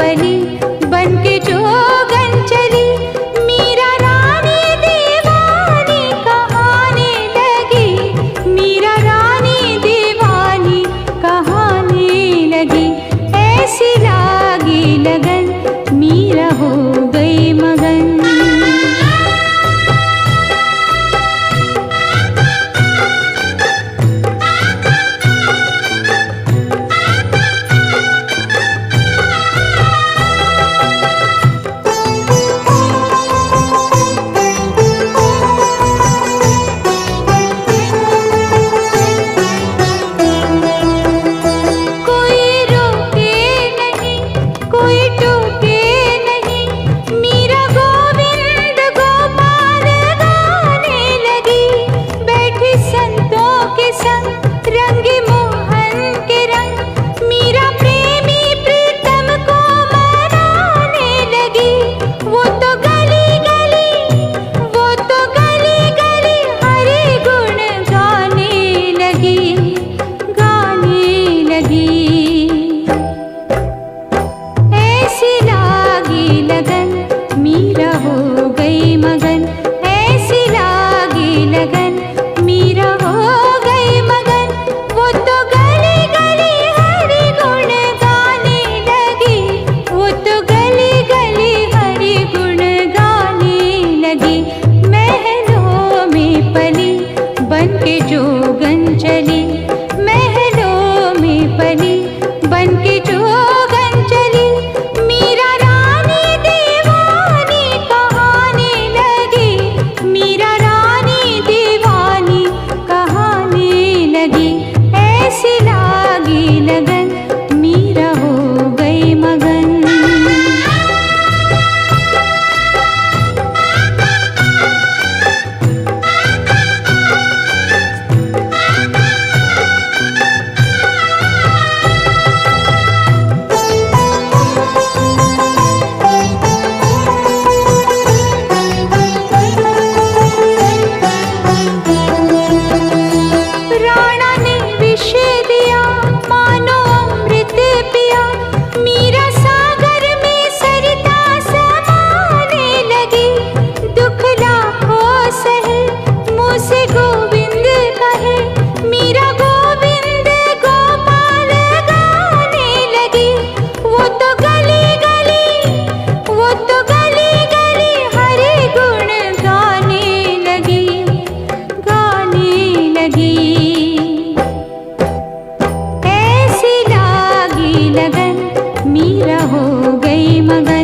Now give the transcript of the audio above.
पली बनके जोगन चली। मीरा रानी दीवानी कहाने लगी, मीरा रानी दीवानी कहाने लगी। ऐसी लागी लगन मीरा हो गई मगन। मीरा हो गई मगन, ऐसी लागी लगन मीरा हो गई मगन। वो तो गली गली हरि गुण गाने लगी, वो तो गली गली हरि गुण गाने लगी। महलों में पली बनके जोगन चली, महलों में पली बनके जोगन चली। मीरा लगन मीरा हो गई मगन। राणा ने विष दिया मानो अमृत पिया, मीरा सागर में सरिता समाने लगी। दुख लाखों सहे मुँह से गोविंद कहे, मीरा गोविंद गोपाल गाने लगी। वो तो गली गली, वो तो गली गली हरि गुण गाने लगी, गाने लगी। लगन मीरा हो गई मगन।